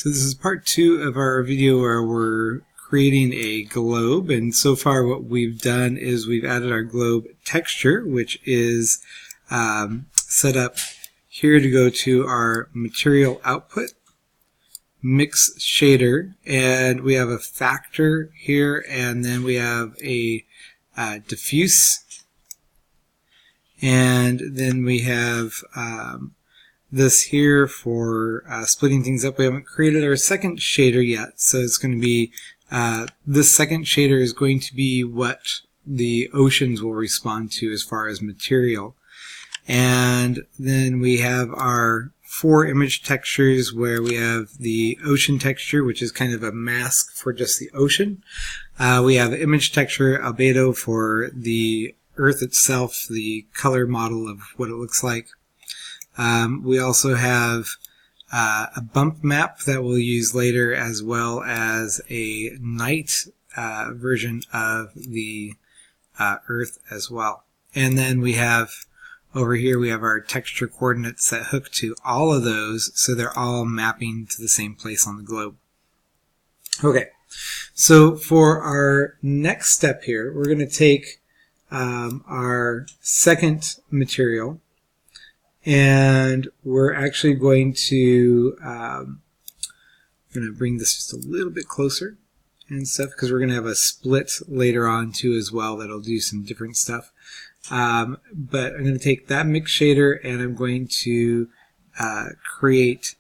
So this is part 2 of our video where we're creating a globe, and so far what we've done is we've added our globe texture, which is set up here to go to our material output, mix shader, and we have a factor here, and then we have a diffuse, and then we have this here for splitting things up. We haven't created our second shader yet, so it's going to be this second shader is going to be what the oceans will respond to as far as material. And then we have our 4 image textures where we have the ocean texture, which is kind of a mask for just the ocean. We have image texture albedo for the Earth itself, the color model of what it looks like. We also have a bump map that we'll use later, as well as a night version of the Earth as well. And then we have over here we have our texture coordinates that hook to all of those, so they're all mapping to the same place on the globe. Okay, so for our next step here, we're going to take our second material, and we're actually going to bring this just a little bit closer and stuff, because we're going to have a split later on too as well that'll do some different stuff. But I'm going to take that mix shader and I'm going to create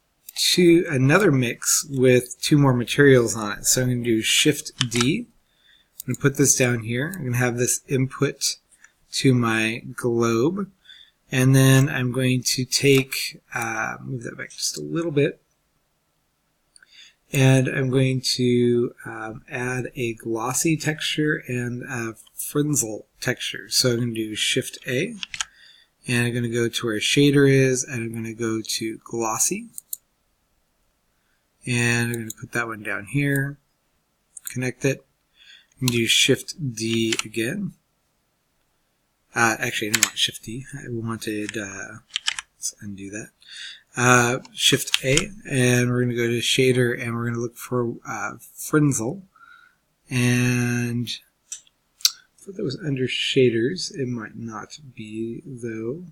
another mix with 2 more materials on it. So I'm going to do Shift D. I'm going to put this down here. I'm going to have this input to my globe. And then I'm going to take, move that back just a little bit, and I'm going to add a glossy texture and a frizzle texture. So I'm going to do Shift A, and I'm going to go to where shader is, and I'm going to go to glossy, and I'm going to put that one down here, connect it, and do Shift D again. Actually, I didn't want Shift D. I wanted, let's undo that. Shift A, and we're going to go to shader, and we're going to look for frizzle. And I thought that was under shaders. It might not be, though.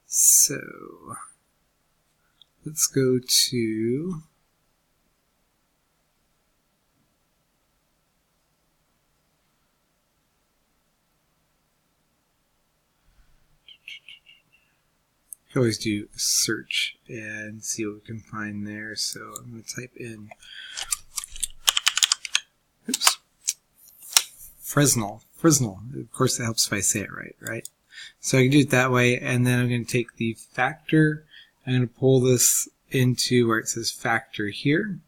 So let's go to you can always do search and see what we can find there. So I'm going to type in Fresnel. Of course, it helps if I say it right? So I can do it that way, and then I'm going to take the factor. I'm going to pull this into where it says factor here.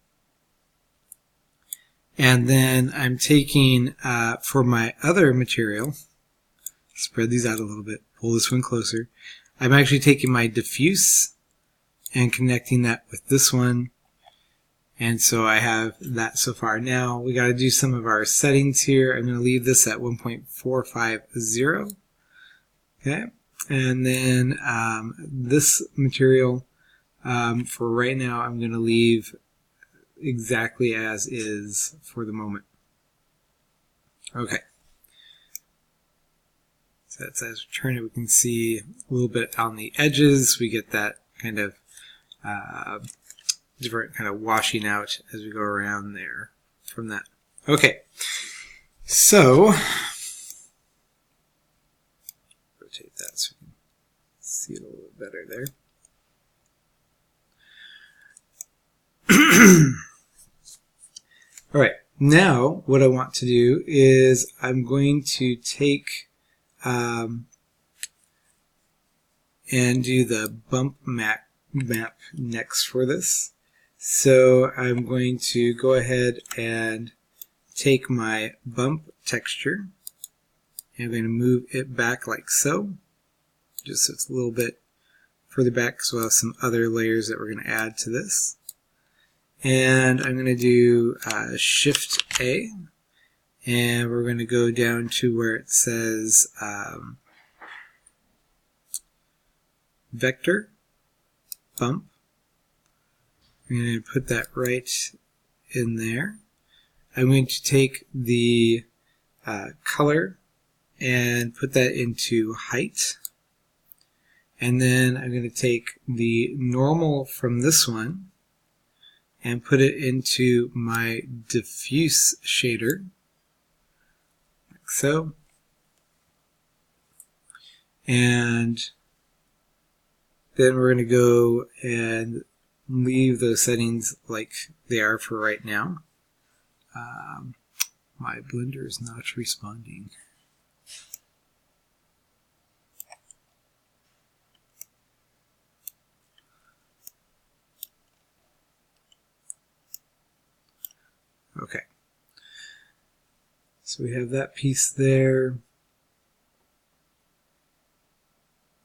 And then I'm taking, for my other material, spread these out a little bit, pull this one closer. I'm actually taking my diffuse and connecting that with this one, and so I have that so far. Now we got to do some of our settings here. I'm going to leave this at 1.450. Okay, and then this material for right now I'm going to leave exactly as is for the moment. Okay. So as we turn it, we can see a little bit on the edges. We get that kind of different kind of washing out as we go around there from that. Okay, so rotate that so we can see it a little bit better there. All right, now what I want to do is I'm going to take and do the bump map next for this. So I'm going to go ahead and take my bump texture, and I'm going to move it back like so, just so it's a little bit further back, because we'll have some other layers that we're going to add to this. And I'm going to do Shift A, and we're going to go down to where it says vector, bump, I'm going to put that right in there. I'm going to take the color and put that into height. And then I'm going to take the normal from this one and put it into my diffuse shader, like so. And then we're going to go and leave those settings like they are for right now. My Blender is not responding. Okay. So we have that piece there.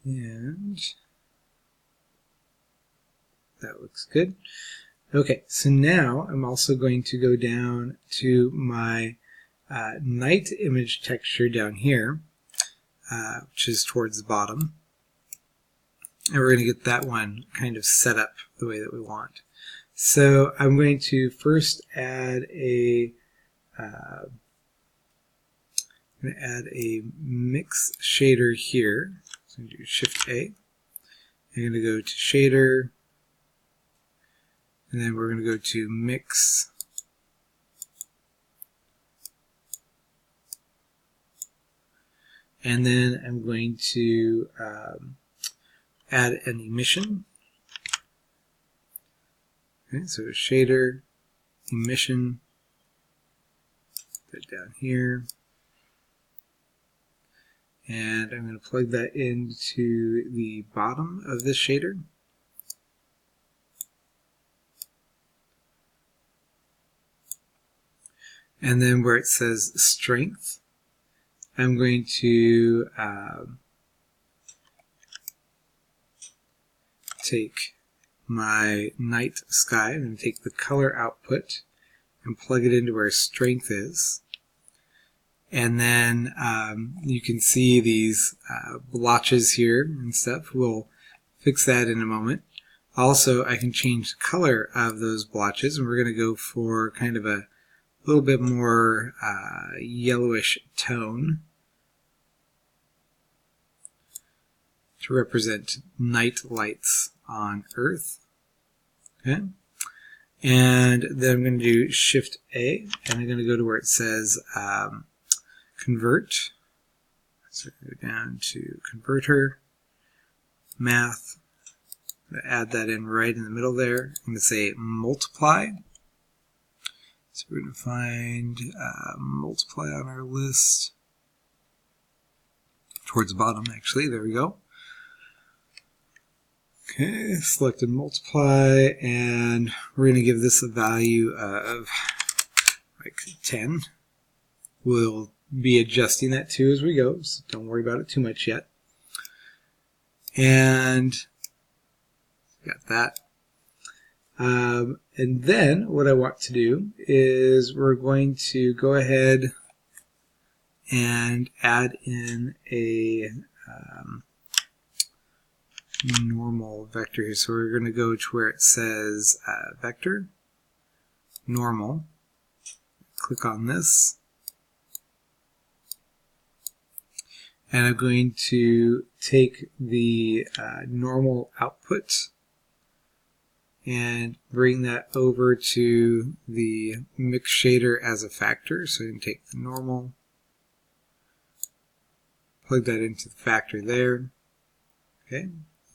And that looks good. Okay, so now I'm also going to go down to my night image texture down here, which is towards the bottom. And we're going to get that one kind of set up the way that we want. So I'm going to first add a mix shader here. So I'm going to do Shift A. I'm going to go to shader, and then we're going to go to mix. And then I'm going to add an emission. Okay, so shader, emission, put it down here. And I'm going to plug that into the bottom of this shader. And then where it says strength, I'm going to take my night sky. I'm going to take the color output and plug it into where strength is. And then you can see these blotches here and stuff. We'll fix that in a moment. Also, I can change the color of those blotches, and we're going to go for kind of a little bit more yellowish tone to represent night lights on Earth. Okay. And then I'm going to do Shift A, and I'm going to go to where it says convert. So go down to converter, math. I'm going to add that in right in the middle there. I'm going to say multiply. So we're going to find multiply on our list. Towards the bottom, actually. There we go. Okay, selected multiply, and we're going to give this a value of like 10. We'll be adjusting that too as we go, so don't worry about it too much yet. And got that. And then what I want to do is we're going to go ahead and add in a normal vector here. So we're going to go to where it says vector, normal, click on this, and I'm going to take the normal output and bring that over to the mix shader as a factor. So I can take the normal, plug that into the factor there. Okay,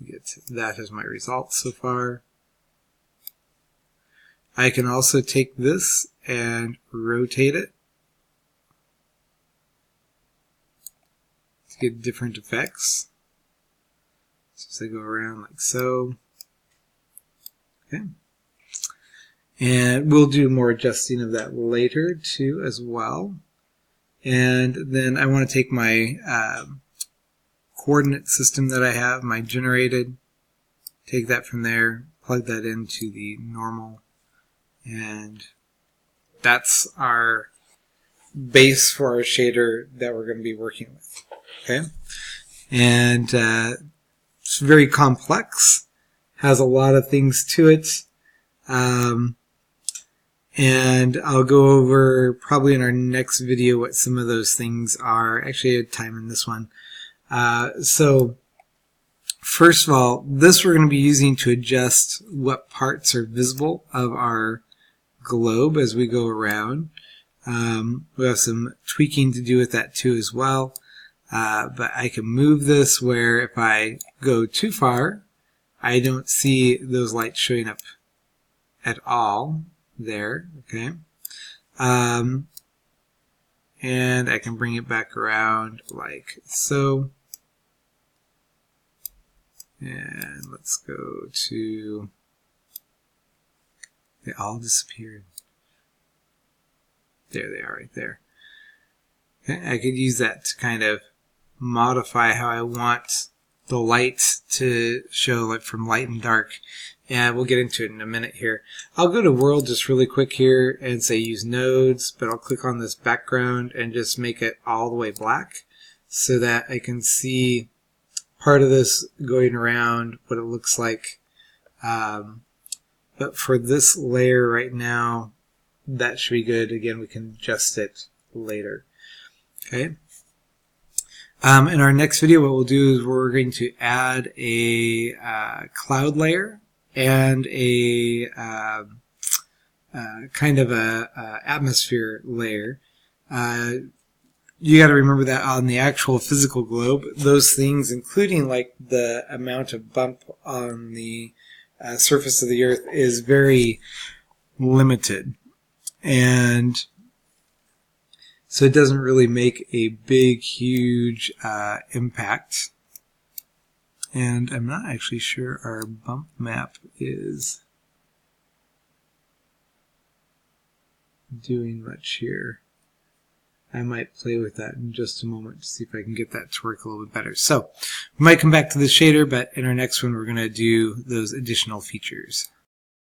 get that as my result so far. I can also take this and rotate it to get different effects. So as I go around like so. Okay. And we'll do more adjusting of that later too as well. And then I want to take my coordinate system that I have, my generated, take that from there, plug that into the normal, and that's our base for our shader that we're going to be working with. Okay, and it's very complex, has a lot of things to it. And I'll go over probably in our next video what some of those things are. Actually, I had time in this one. So first of all, this we're going to be using to adjust what parts are visible of our globe as we go around. We have some tweaking to do with that too as well. But I can move this where if I go too far, I don't see those lights showing up at all there. Okay. And I can bring it back around like so. And let's go to, they all disappeared. There they are right there. Okay, I could use that to kind of modify how I want the light to show, like from light and dark. And we'll get into it in a minute here. I'll go to world just really quick here and say use nodes, but I'll click on this background and just make it all the way black so that I can see part of this going around, what it looks like. But for this layer right now, that should be good. Again, we can adjust it later. Okay. In our next video, what we'll do is we're going to add a cloud layer and a kind of a atmosphere layer. You got to remember that on the actual physical globe, those things, including like the amount of bump on the surface of the Earth, is very limited. And so it doesn't really make a big, huge impact. And I'm not actually sure our bump map is doing much here. I might play with that in just a moment to see if I can get that to work a little bit better. So we might come back to this shader, but in our next one we're going to do those additional features.